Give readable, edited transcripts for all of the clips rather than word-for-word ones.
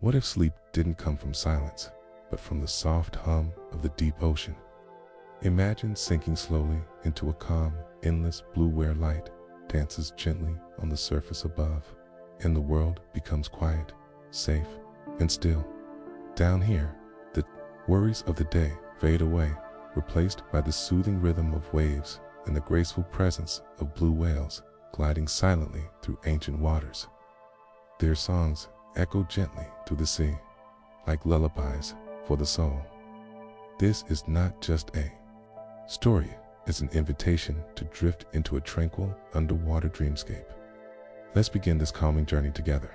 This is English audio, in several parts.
What if sleep didn't come from silence, but from the soft hum of the deep ocean? Imagine sinking slowly into a calm, endless blue where light dances gently on the surface above, and the world becomes quiet, safe, and still. Down here, the worries of the day fade away, replaced by the soothing rhythm of waves and the graceful presence of blue whales gliding silently through ancient waters. Their songs echo gently through the sea, like lullabies for the soul. This is not just a story, it's an invitation to drift into a tranquil underwater dreamscape. Let's begin this calming journey together,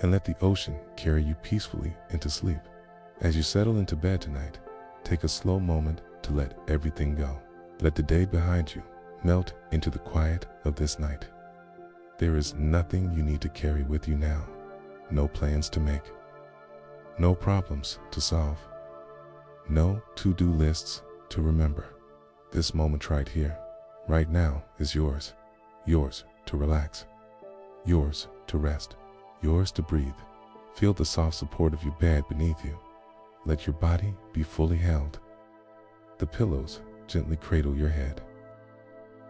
and let the ocean carry you peacefully into sleep. As you settle into bed tonight, take a slow moment to let everything go. Let the day behind you melt into the quiet of this night. There is nothing you need to carry with you now, no plans to make, no problems to solve, no to-do lists to remember. This moment right here, right now is yours. Yours to relax, yours to rest, yours to breathe. Feel the soft support of your bed beneath you. Let your body be fully held. The pillows gently cradle your head.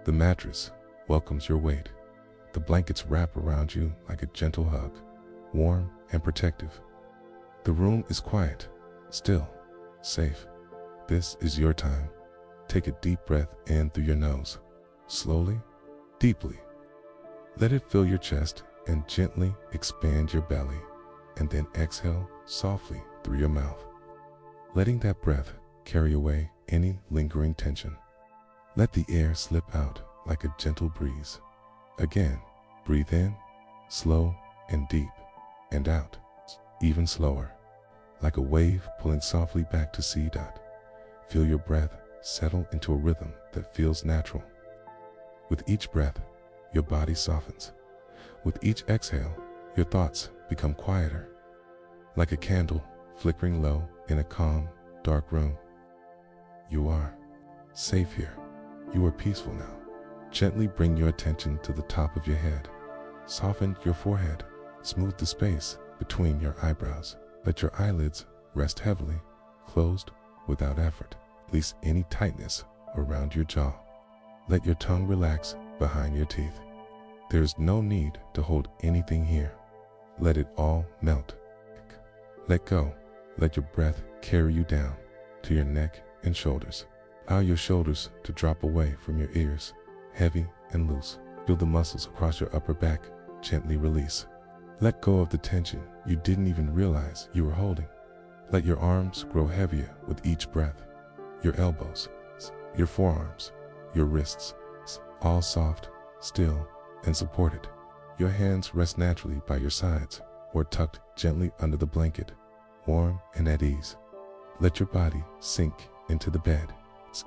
The mattress welcomes your weight. The blankets wrap around you like a gentle hug, warm and protective. The room is quiet, still, safe. This is your time. Take a deep breath in through your nose, slowly, deeply. Let it fill your chest and gently expand your belly, and then exhale softly through your mouth, letting that breath carry away any lingering tension. Let the air slip out like a gentle breeze. Again, breathe in, slow and deep, and out, even slower, like a wave pulling softly back to sea. Feel your breath settle into a rhythm that feels natural. With each breath, your body softens. With each exhale, your thoughts become quieter, like a candle flickering low in a calm, dark room. You are safe here. You are peaceful now. Gently bring your attention to the top of your head. Soften your forehead. Smooth the space between your eyebrows. Let your eyelids rest heavily, closed without effort. Release any tightness around your jaw. Let your tongue relax behind your teeth. There is no need to hold anything here. Let it all melt. Let go. Let your breath carry you down to your neck and shoulders. Allow your shoulders to drop away from your ears, heavy and loose. Feel the muscles across your upper back gently release. Let go of the tension you didn't even realize you were holding. Let your arms grow heavier with each breath. Your elbows, your forearms, your wrists, all soft, still, and supported. Your hands rest naturally by your sides or tucked gently under the blanket, warm and at ease. Let your body sink into the bed.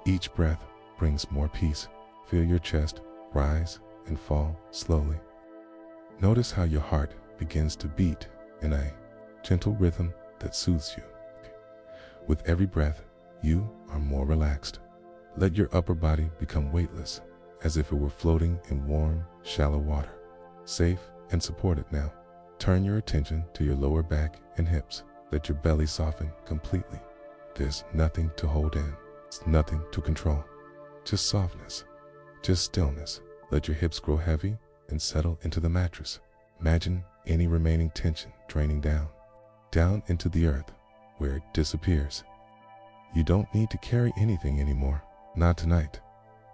Each breath brings more peace. Feel your chest rise and fall slowly. Notice how your heart begins to beat in a gentle rhythm that soothes you. With every breath, you are more relaxed. Let your upper body become weightless, as if it were floating in warm, shallow water. Safe and supported now. Turn your attention to your lower back and hips. Let your belly soften completely. There's nothing to hold in. It's nothing to control. Just softness. Just stillness. Let your hips grow heavy and settle into the mattress. Imagine any remaining tension draining down into the earth, where it disappears. You don't need to carry anything anymore. Not tonight.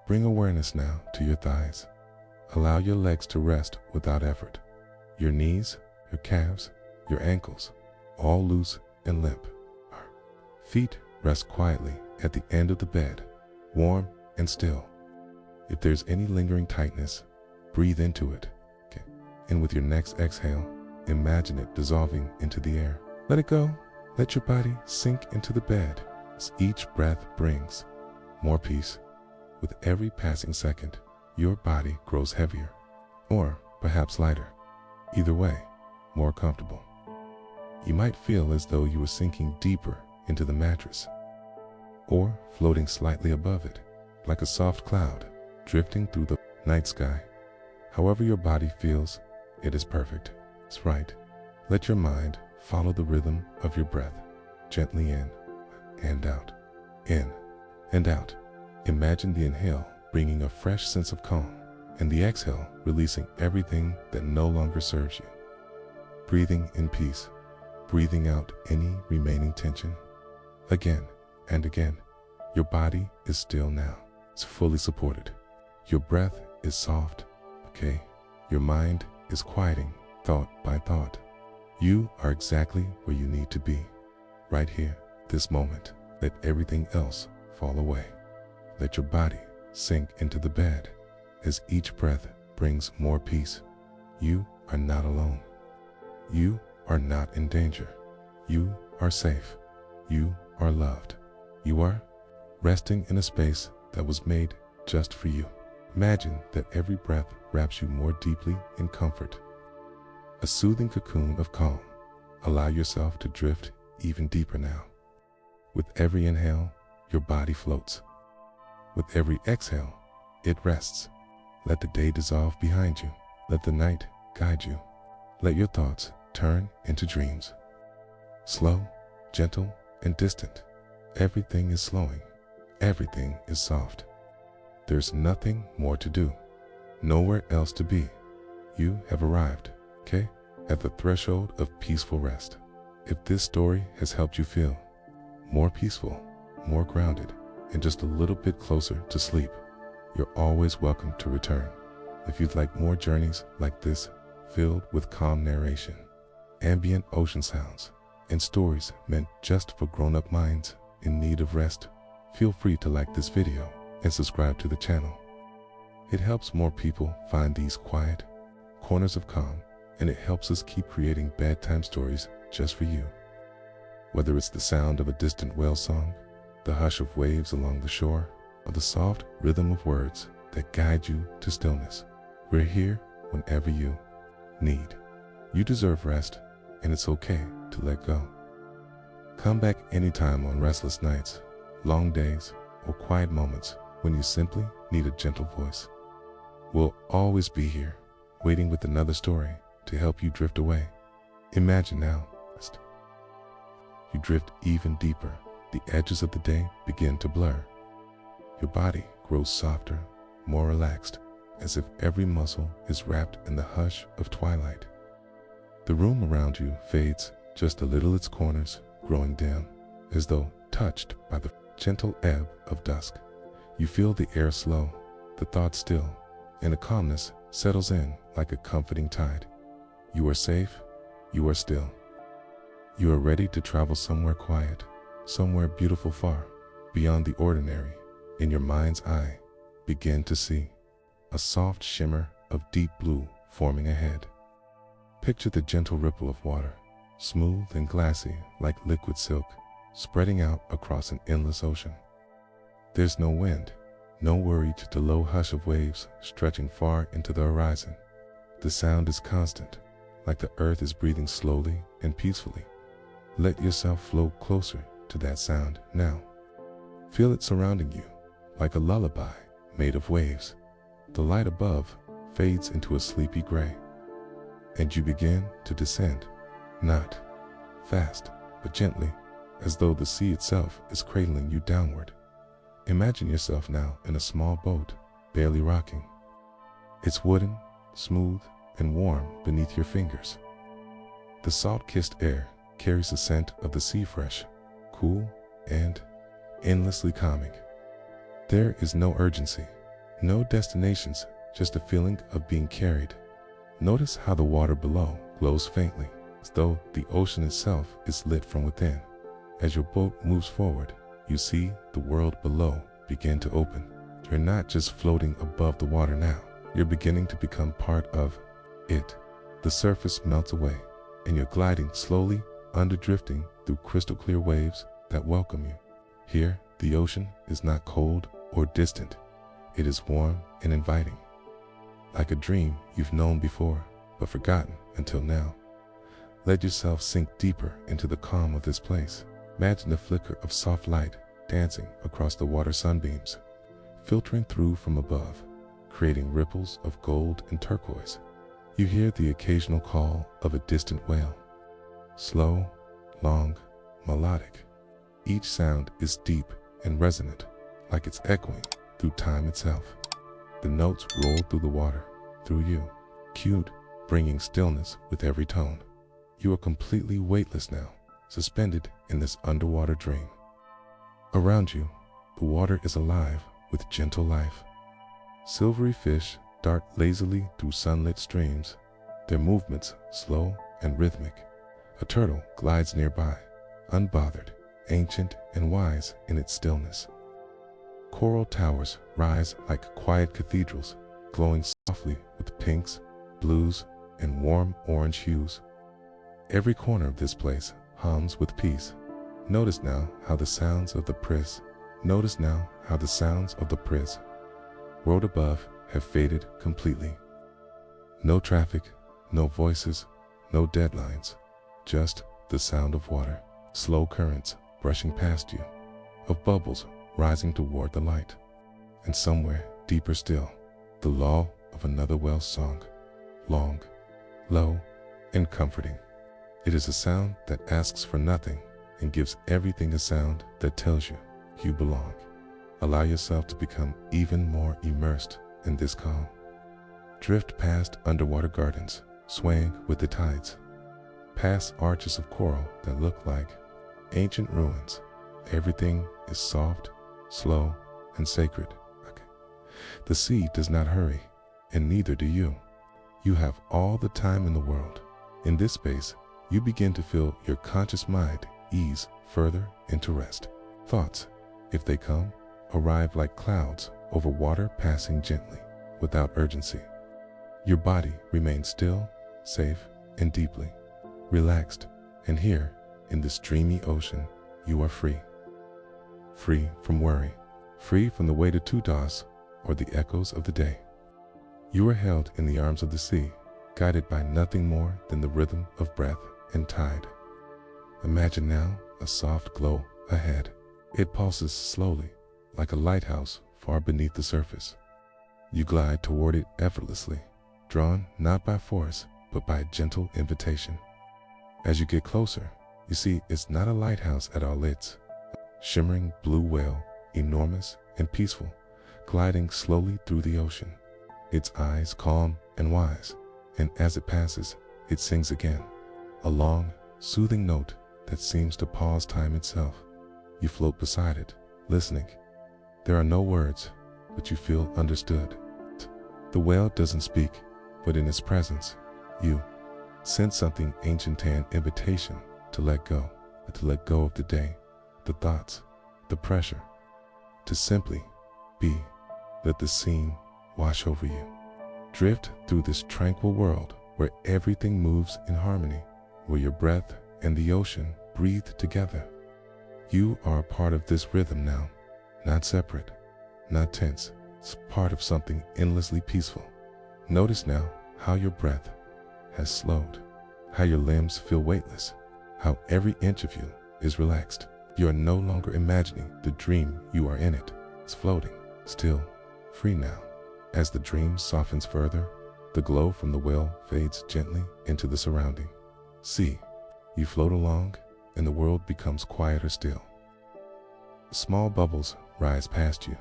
Bring awareness now to your thighs. Allow your legs to rest without effort. Your knees, your calves, your ankles, all loose and limp. Feet rest quietly at the end of the bed, warm and still. If there's any lingering tightness, breathe into it. And with your next exhale, imagine it dissolving into the air. Let it go. Let your body sink into the bed as each breath brings more peace. With every passing second, your body grows heavier, or perhaps lighter. Either way, more comfortable. You might feel as though you were sinking deeper into the mattress, or floating slightly above it, like a soft cloud drifting through the night sky. However your body feels, it is perfect. It's right. Let your mind Follow the rhythm of your breath, gently in and out, in and out. Imagine the inhale bringing a fresh sense of calm, and the exhale releasing everything that no longer serves you. Breathing in peace, breathing out any remaining tension. Again and again, your body is still now. It's fully supported. Your breath is soft, okay? Your mind is quieting thought by thought. You are exactly where you need to be, right here, this moment. Let everything else fall away. Let your body sink into the bed as each breath brings more peace. You are not alone. You are not in danger. You are safe. You are loved. You are resting in a space that was made just for you. Imagine that every breath wraps you more deeply in comfort. A soothing cocoon of calm. Allow yourself to drift even deeper now. With every inhale, your body floats. With every exhale, it rests. Let the day dissolve behind you. Let the night guide you. Let your thoughts turn into dreams. Slow, gentle, and distant. Everything is slowing. Everything is soft. There's nothing more to do. Nowhere else to be. You have arrived, okay? At the threshold of peaceful rest. If this story has helped you feel more peaceful, more grounded, and just a little bit closer to sleep, you're always welcome to return. If you'd like more journeys like this, filled with calm narration, ambient ocean sounds, and stories meant just for grown-up minds in need of rest, feel free to like this video and subscribe to the channel. It helps more people find these quiet corners of calm, and it helps us keep creating bedtime stories just for you. Whether it's the sound of a distant whale song, the hush of waves along the shore, or the soft rhythm of words that guide you to stillness, we're here whenever you need. You deserve rest, and it's okay to let go. Come back anytime on restless nights, long days, or quiet moments when you simply need a gentle voice. We'll always be here, waiting with another story to help you drift away. Imagine now, you drift even deeper. The edges of the day begin to blur. Your body grows softer, more relaxed, as if every muscle is wrapped in the hush of twilight. The room around you fades just a little, its corners growing dim, as though touched by the gentle ebb of dusk. You feel the air slow, the thoughts still, and a calmness settles in like a comforting tide. You are safe, you are still. You are ready to travel somewhere quiet, somewhere beautiful, far beyond the ordinary. In your mind's eye, begin to see a soft shimmer of deep blue forming ahead. Picture the gentle ripple of water, smooth and glassy like liquid silk, spreading out across an endless ocean. There's no wind, no worry to the low hush of waves stretching far into the horizon. The sound is constant, like the earth is breathing slowly and peacefully. Let yourself float closer to that sound now. Feel it surrounding you, like a lullaby made of waves. The light above fades into a sleepy gray, and you begin to descend, not fast, but gently, as though the sea itself is cradling you downward. Imagine yourself now in a small boat, barely rocking. It's wooden, smooth, and warm beneath your fingers. The salt-kissed air carries the scent of the sea, fresh, cool, and endlessly calming. There is no urgency, no destinations, just a feeling of being carried. Notice how the water below glows faintly, as though the ocean itself is lit from within. As your boat moves forward, you see the world below begin to open. You're not just floating above the water now, you're beginning to become part of it. The surface melts away, and you're gliding slowly under, drifting through crystal clear waves that welcome you. Here, the ocean is not cold or distant. It is warm and inviting, like a dream you've known before, but forgotten until now. Let yourself sink deeper into the calm of this place. Imagine the flicker of soft light dancing across the water, sunbeams filtering through from above, creating ripples of gold and turquoise. You hear the occasional call of a distant whale, slow, long, melodic. Each sound is deep and resonant, like it's echoing through time itself. The notes roll through the water, through you, cued, bringing stillness with every tone. You are completely weightless now, suspended in this underwater dream. Around you, the water is alive with gentle life. Silvery fish dart lazily through sunlit streams, their movements slow and rhythmic. A turtle glides nearby, unbothered, ancient and wise in its stillness. Coral towers rise like quiet cathedrals, glowing softly with pinks, blues, and warm orange hues. Every corner of this place hums with peace. Notice now how the sounds of the world above have faded completely. No traffic, no voices, no deadlines, just the sound of water, slow currents brushing past you, of bubbles rising toward the light, and somewhere deeper still, the lull of another whale's song, long, low, and comforting. It is a sound that asks for nothing and gives everything a sound that tells you you belong. Allow yourself to become even more immersed in this calm. Drift past underwater gardens, swaying with the tides, past arches of coral that look like ancient ruins. Everything is soft, slow, and sacred. The sea does not hurry, and neither do you. You have all the time in the world. In this space, you begin to feel your conscious mind ease further into rest. Thoughts, if they come, arrive like clouds over water, passing gently, without urgency. Your body remains still, safe, and deeply relaxed. And here, in this dreamy ocean, you are free. Free from worry, free from the weight of two toss or the echoes of the day. You are held in the arms of the sea, guided by nothing more than the rhythm of breath and tide. Imagine now a soft glow ahead. It pulses slowly, like a lighthouse far beneath the surface. You glide toward it effortlessly, drawn not by force, but by a gentle invitation. As you get closer, you see it's not a lighthouse at all. It's a shimmering blue whale, enormous and peaceful, gliding slowly through the ocean, its eyes calm and wise. And as it passes, it sings again, a long, soothing note that seems to pause time itself. You float beside it, listening. There are no words, but you feel understood. The whale doesn't speak, but in its presence, you sense something ancient, an invitation to let go of the day, the thoughts, the pressure, to simply be. Let the scene wash over you. Drift through this tranquil world where everything moves in harmony, where your breath and the ocean breathe together. You are a part of this rhythm now, not separate, not tense. It's part of something endlessly peaceful. Notice now how your breath has slowed, how your limbs feel weightless, how every inch of you is relaxed. You are no longer imagining the dream, you are in it. It's floating, still, free now. As the dream softens further, the glow from the whale fades gently into the surrounding sea. You float along, and the world becomes quieter still. Small bubbles rise past you.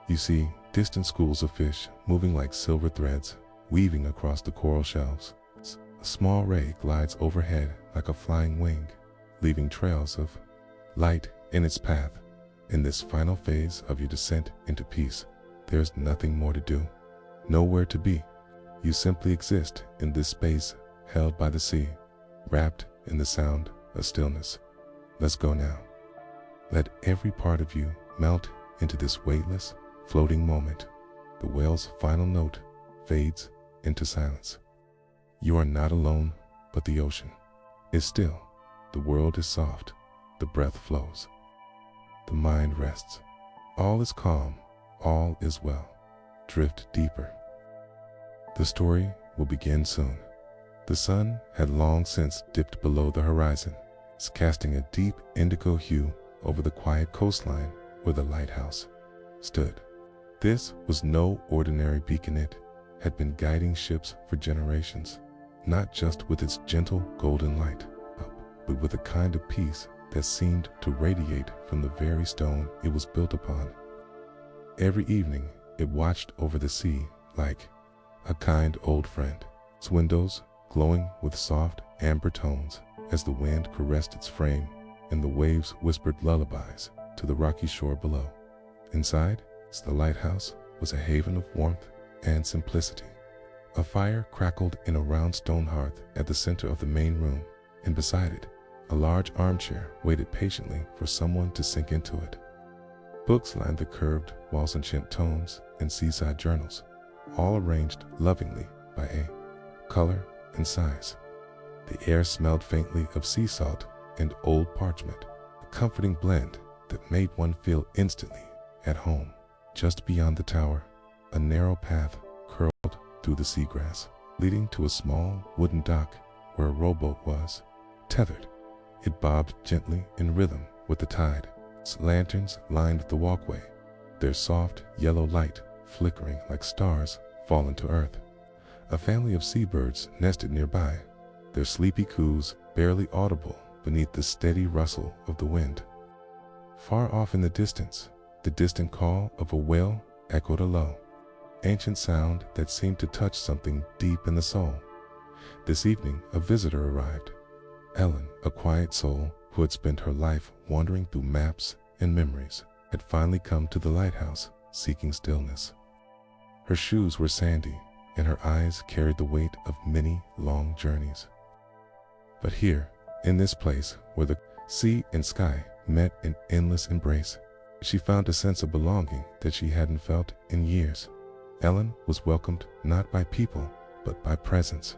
You see distant schools of fish moving like silver threads, weaving across the coral shelves. A small ray glides overhead like a flying wing, leaving trails of light in its path. In this final phase of your descent into peace, there's nothing more to do, nowhere to be. You simply exist in this space held by the sea, wrapped in the sound of stillness. Let's go now. Let every part of you melt into this weightless, floating moment. The whale's final note fades into silence. You are not alone, but the ocean is still. The world is soft. The breath flows. The mind rests. All is calm. All is well. Drift deeper. The story will begin soon. The sun had long since dipped below the horizon, casting a deep indigo hue over the quiet coastline where the lighthouse stood. This was no ordinary beacon. It had been guiding ships for generations, not just with its gentle golden light, but with a kind of peace that seemed to radiate from the very stone it was built upon. Every evening, it watched over the sea like a kind old friend, its windows glowing with soft amber tones as the wind caressed its frame and the waves whispered lullabies to the rocky shore below. Inside, the lighthouse was a haven of warmth and simplicity. A fire crackled in a round stone hearth at the center of the main room, and beside it, a large armchair waited patiently for someone to sink into it. Books lined the curved walls, ancient tomes and seaside journals, all arranged lovingly by a color and size. The air smelled faintly of sea salt and old parchment, a comforting blend that made one feel instantly at home. Just beyond the tower, a narrow path curled through the seagrass, leading to a small wooden dock where a rowboat was tethered. It bobbed gently in rhythm with the tide. Its lanterns lined the walkway, their soft yellow light flickering like stars fallen to earth. A family of seabirds nested nearby, their sleepy coos barely audible beneath the steady rustle of the wind. Far off in the distance, the distant call of a whale echoed a low, ancient sound that seemed to touch something deep in the soul. This evening, a visitor arrived. Ellen, a quiet soul who had spent her life wandering through maps and memories, had finally come to the lighthouse seeking stillness. Her shoes were sandy, and her eyes carried the weight of many long journeys. But here, in this place where the sea and sky met in endless embrace, she found a sense of belonging that she hadn't felt in years. Ellen was welcomed not by people, but by presence.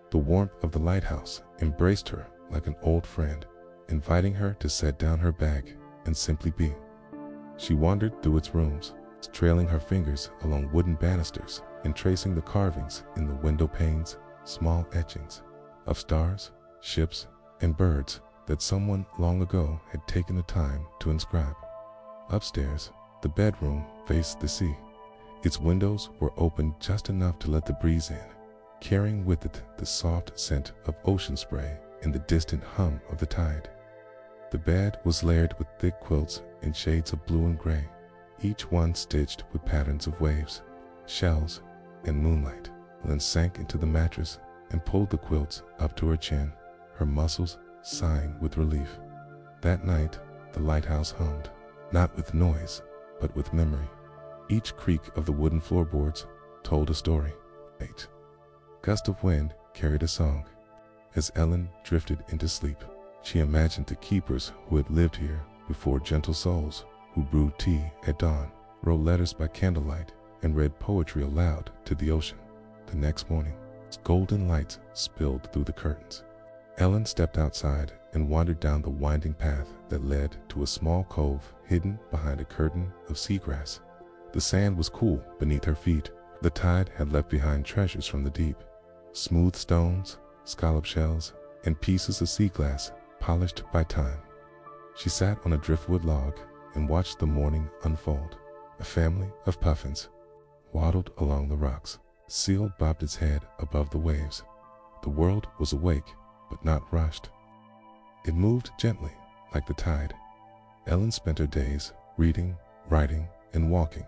The warmth of the lighthouse embraced her like an old friend, inviting her to set down her bag and simply be. She wandered through its rooms, trailing her fingers along wooden banisters and tracing the carvings in the window panes, small etchings of stars, ships, and birds that someone long ago had taken the time to inscribe. Upstairs, the bedroom faced the sea. Its windows were open just enough to let the breeze in, carrying with it the soft scent of ocean spray and the distant hum of the tide. The bed was layered with thick quilts in shades of blue and gray, each one stitched with patterns of waves, shells, and moonlight. Ellen sank into the mattress and pulled the quilts up to her chin, her muscles sighing with relief. That night, the lighthouse hummed, not with noise, but with memory. Each creak of the wooden floorboards told a story. A gust of wind carried a song. As Ellen drifted into sleep, she imagined the keepers who had lived here before, gentle souls who brewed tea at dawn, wrote letters by candlelight, and read poetry aloud to the ocean. The next morning, its golden light spilled through the curtains. Ellen stepped outside and wandered down the winding path that led to a small cove hidden behind a curtain of seagrass. The sand was cool beneath her feet. The tide had left behind treasures from the deep, smooth stones, scallop shells, and pieces of sea glass polished by time. She sat on a driftwood log and watched the morning unfold. A family of puffins waddled along the rocks. Seal bobbed its head above the waves. The world was awake, but not rushed. It moved gently, like the tide. Ellen spent her days reading, writing, and walking.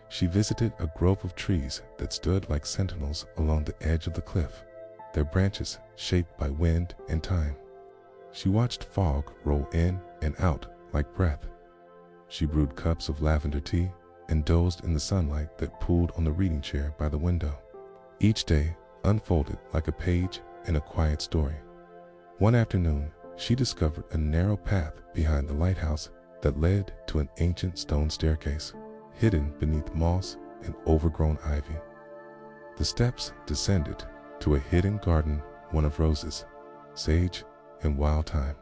She visited a grove of trees that stood like sentinels along the edge of the cliff, their branches shaped by wind and time. She watched fog roll in and out like breath. She brewed cups of lavender tea and dozed in the sunlight that pooled on the reading chair by the window. Each day unfolded like a page in a quiet story. One afternoon, she discovered a narrow path behind the lighthouse that led to an ancient stone staircase, hidden beneath moss and overgrown ivy. The steps descended to a hidden garden, one of roses, sage, and wild thyme.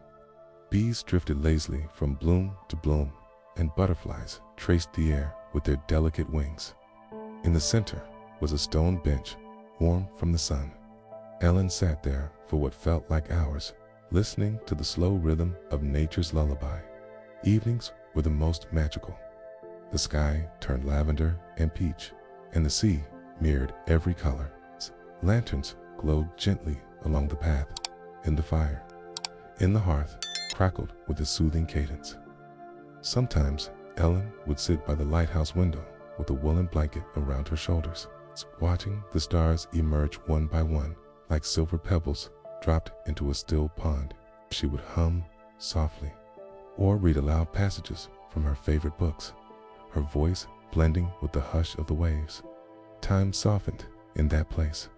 Bees drifted lazily from bloom to bloom, and butterflies traced the air with their delicate wings. In the center was a stone bench, warm from the sun. Ellen sat there for what felt like hours, listening to the slow rhythm of nature's lullaby. Evenings were the most magical. The sky turned lavender and peach, and the sea mirrored every color. Lanterns glowed gently along the path. In the fire, in the hearth crackled with a soothing cadence. Sometimes Ellen would sit by the lighthouse window with a woolen blanket around her shoulders, watching the stars emerge one by one like silver pebbles dropped into a still pond. She would hum softly or read aloud passages from her favorite books, her voice blending with the hush of the waves. Time softened in that place.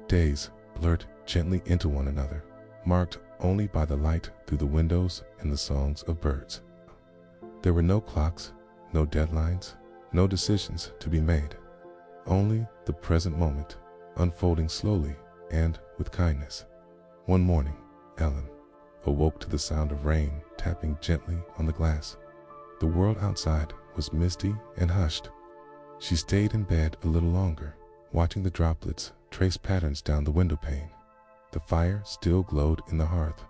Days blurred gently into one another, marked only by the light through the windows and the songs of birds. There were no clocks, no deadlines, no decisions to be made. Only the present moment, unfolding slowly and with kindness. One morning, Ellen awoke to the sound of rain tapping gently on the glass. The world outside was misty and hushed. She stayed in bed a little longer, watching the droplets trace patterns down the window pane. The fire still glowed in the hearth.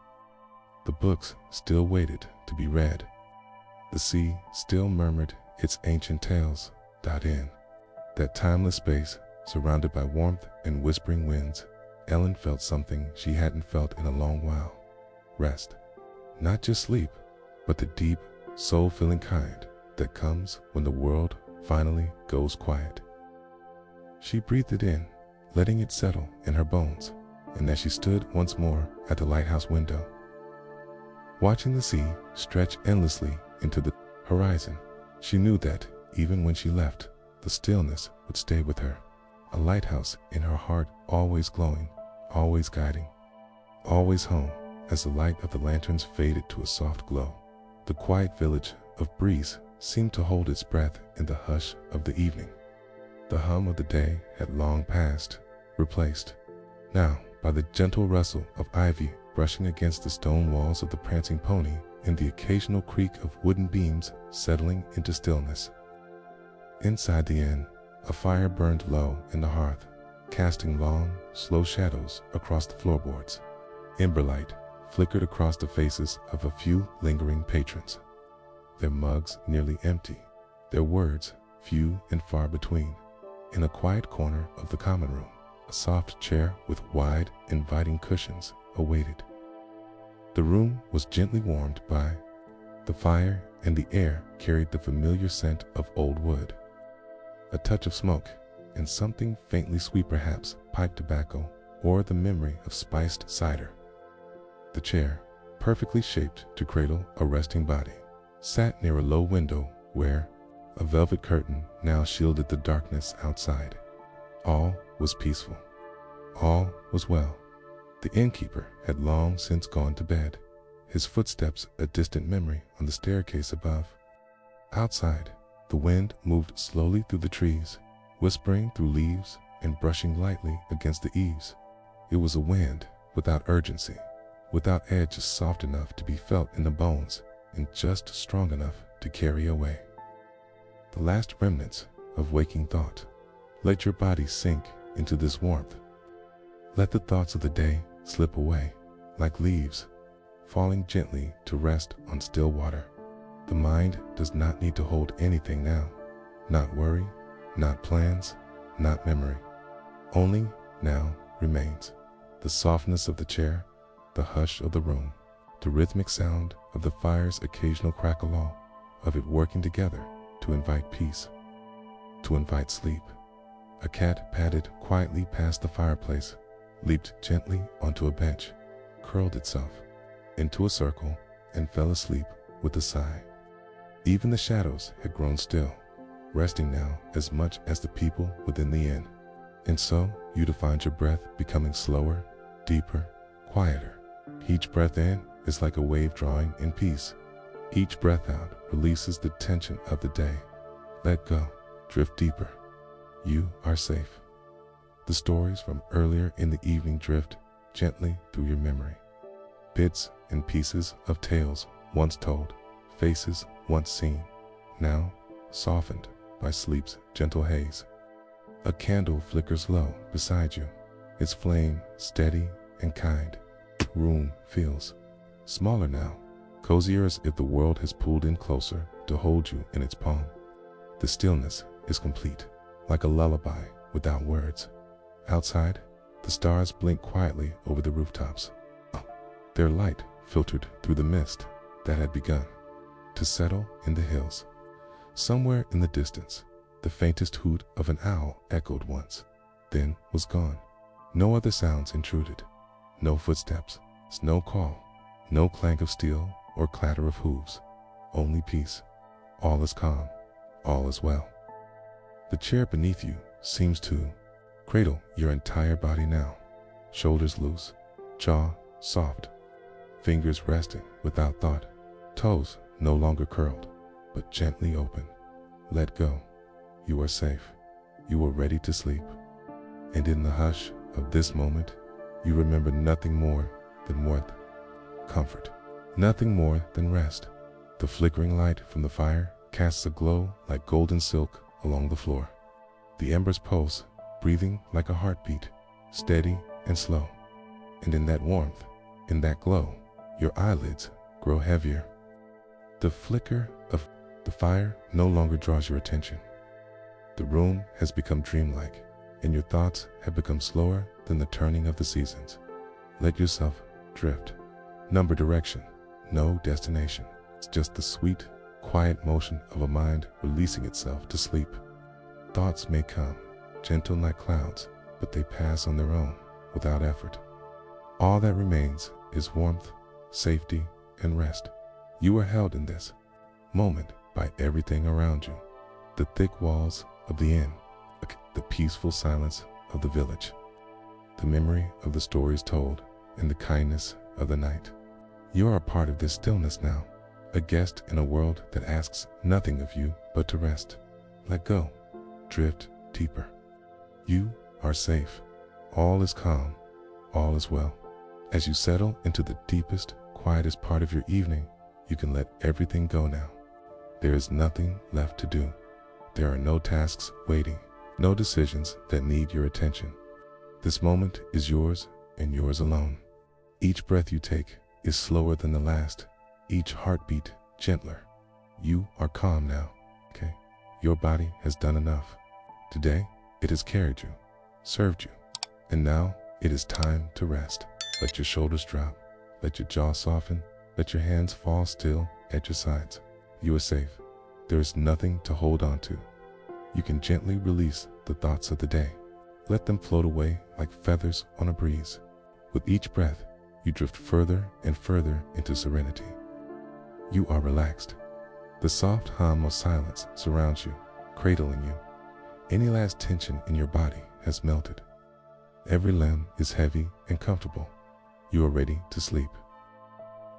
The books still waited to be read. The sea still murmured its ancient tales. In that timeless space, surrounded by warmth and whispering winds, Ellen felt something she hadn't felt in a long while. Rest. Not just sleep, but the deep, soul-filling kind that comes when the world finally goes quiet. She breathed it in, letting it settle in her bones, and as she stood once more at the lighthouse window, watching the sea stretch endlessly into the horizon, she knew that even when she left, the stillness would stay with her, a lighthouse in her heart, always glowing, always guiding, always home. As the light of the lanterns faded to a soft glow, the quiet village of Breeze seemed to hold its breath in the hush of the evening. The hum of the day had long passed, replaced now by the gentle rustle of ivy brushing against the stone walls of the prancing pony and the occasional creak of wooden beams settling into stillness. Inside the inn, a fire burned low in the hearth, casting long, slow shadows across the floorboards. Emberlight flickered across the faces of a few lingering patrons, their mugs nearly empty, their words few and far between. In a quiet corner of the common room, a soft chair with wide, inviting cushions awaited. The room was gently warmed by the fire, and the air carried the familiar scent of old wood. A touch of smoke, and something faintly sweet, perhaps pipe tobacco or the memory of spiced cider. The chair, perfectly shaped to cradle a resting body, sat near a low window where a velvet curtain now shielded the darkness outside. All was peaceful. All was well. The innkeeper had long since gone to bed, his footsteps a distant memory on the staircase above. Outside, the wind moved slowly through the trees, whispering through leaves and brushing lightly against the eaves. It was a wind without urgency, without edges soft enough to be felt in the bones and just strong enough to carry away the last remnants of waking thought. Let your body sink into this warmth. Let the thoughts of the day slip away like leaves, falling gently to rest on still water. The mind does not need to hold anything now. Not worry, not plans, not memory. Only now remains the softness of the chair, the hush of the room, the rhythmic sound of the fire's occasional crackle, all of it working together to invite peace, to invite sleep. A cat padded quietly past the fireplace, leaped gently onto a bench, curled itself into a circle, and fell asleep with a sigh. Even the shadows had grown still, resting now as much as the people within the inn. And so you find your breath becoming slower, deeper, quieter. Each breath in is like a wave drawing in peace. Each breath out releases the tension of the day. Let go, drift deeper. You are safe. The stories from earlier in the evening drift gently through your memory. Bits and pieces of tales once told, faces once seen, now softened by sleep's gentle haze. A candle flickers low beside you, its flame steady and kind. Room feels smaller now, cozier, as if the world has pulled in closer to hold you in its palm. The stillness is complete, like a lullaby without words. Outside, the stars blink quietly over the rooftops, their light filtered through the mist that had begun to settle in the hills. Somewhere in the distance, the faintest hoot of an owl echoed once, then was gone. No other sounds intruded. No footsteps, no call, no clank of steel or clatter of hooves. Only peace. All is calm. All is well. The chair beneath you seems to cradle your entire body now. Shoulders loose, jaw soft, fingers resting without thought, toes no longer curled, but gently open. Let go. You are safe. You are ready to sleep. And in the hush of this moment, you remember nothing more than warmth, comfort, nothing more than rest. The flickering light from the fire casts a glow like golden silk along the floor. The embers pulse, breathing like a heartbeat, steady and slow. And in that warmth, in that glow, your eyelids grow heavier. The flicker of the fire no longer draws your attention. The room has become dreamlike, and your thoughts have become slower than the turning of the seasons. Let yourself drift. Number direction, no destination. It's just the sweet, quiet motion of a mind releasing itself to sleep. Thoughts may come, gentle like clouds, but they pass on their own, without effort. All that remains is warmth, safety, and rest. You are held in this moment by everything around you. The thick walls of the inn, the peaceful silence of the village, the memory of the stories told, and the kindness of the night. You are a part of this stillness now, a guest in a world that asks nothing of you but to rest. Let go. Drift deeper. You are safe. All is calm. All is well. As you settle into the deepest, quietest part of your evening, you can let everything go now. There is nothing left to do. There are no tasks waiting, no decisions that need your attention. This moment is yours and yours alone. Each breath you take is slower than the last, each heartbeat gentler. You are calm now, okay? Your body has done enough. Today, it has carried you, served you, and now it is time to rest. Let your shoulders drop, let your jaw soften, let your hands fall still at your sides. You are safe. There is nothing to hold on to. You can gently release the thoughts of the day. Let them float away like feathers on a breeze. With each breath, you drift further and further into serenity. You are relaxed. The soft hum of silence surrounds you, cradling you. Any last tension in your body has melted. Every limb is heavy and comfortable. You are ready to sleep.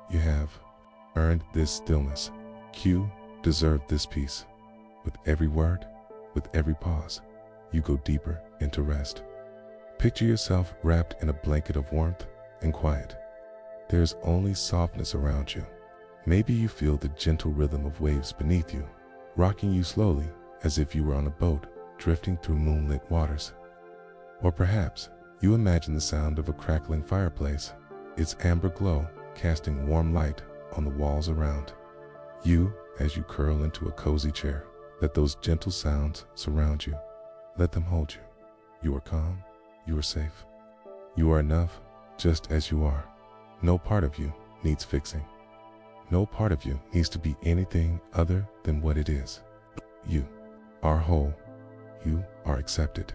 You have earned this stillness. You deserve this peace. With every word, with every pause, you go deeper into rest. Picture yourself wrapped in a blanket of warmth and quiet. There is only softness around you. Maybe you feel the gentle rhythm of waves beneath you, rocking you slowly as if you were on a boat drifting through moonlit waters. Or perhaps you imagine the sound of a crackling fireplace, its amber glow casting warm light on the walls around. You, as you curl into a cozy chair, let those gentle sounds surround you. Let them hold you. You are calm. You are safe. You are enough just as you are. No part of you needs fixing. No part of you needs to be anything other than what it is. You are whole. You are accepted.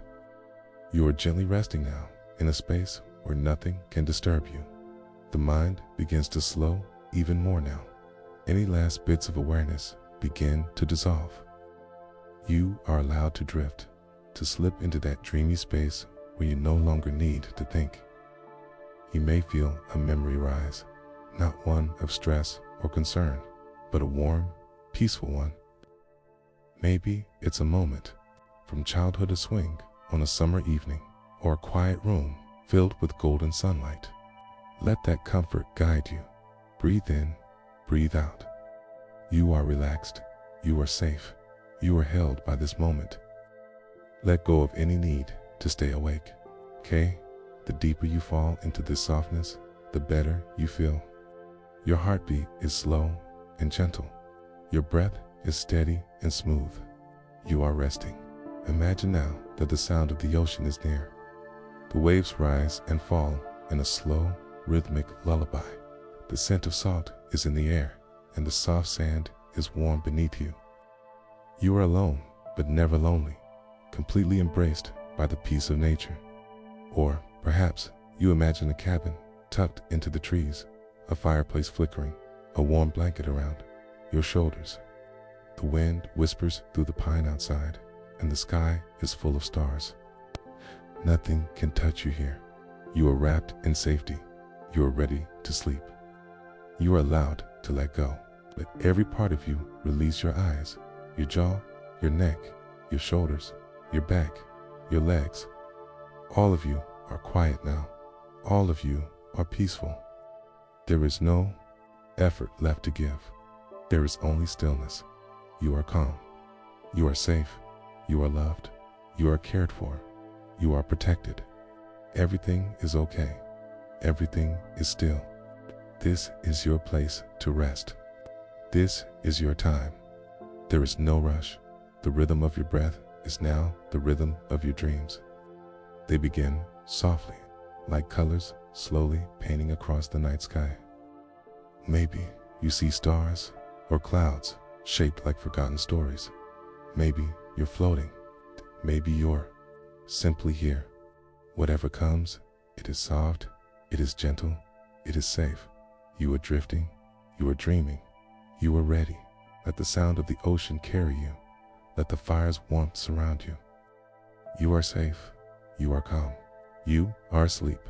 You are gently resting now in a space where nothing can disturb you. The mind begins to slow even more now. Any last bits of awareness begin to dissolve. You are allowed to drift, to slip into that dreamy space where you no longer need to think. You may feel a memory rise, not one of stress or concern, but a warm, peaceful one. Maybe it's a moment from childhood, a swing on a summer evening, or a quiet room filled with golden sunlight. Let that comfort guide you. Breathe in, breathe out. You are relaxed. You are safe. You are held by this moment. Let go of any need to stay awake. Okay? The deeper you fall into this softness, the better you feel. Your heartbeat is slow and gentle. Your breath is steady and smooth. You are resting. Imagine now that the sound of the ocean is near. The waves rise and fall in a slow, rhythmic lullaby. The scent of salt is in the air, and the soft sand is warm beneath you. You are alone, but never lonely, completely embraced by the peace of nature. Or perhaps you imagine a cabin tucked into the trees, a fireplace flickering, a warm blanket around your shoulders. The wind whispers through the pine outside, and the sky is full of stars. Nothing can touch you here. You are wrapped in safety. You are ready to sleep. You are allowed to let go. Let every part of you release: your eyes, your jaw, your neck, your shoulders, your back, your legs. All of you are quiet now. All of you are peaceful. There is no effort left to give. There is only stillness. You are calm. You are safe. You are loved. You are cared for. You are protected. Everything is okay. Everything is still. This is your place to rest. This is your time. There is no rush. The rhythm of your breath is now the rhythm of your dreams. They begin softly, like colors slowly painting across the night sky. Maybe you see stars or clouds shaped like forgotten stories. Maybe you're floating. Maybe you're simply here. Whatever comes, it is soft, it is gentle, it is safe. You are drifting, you are dreaming, you are ready. Let the sound of the ocean carry you. Let the fire's warmth surround you. You are safe, you are calm, you are asleep.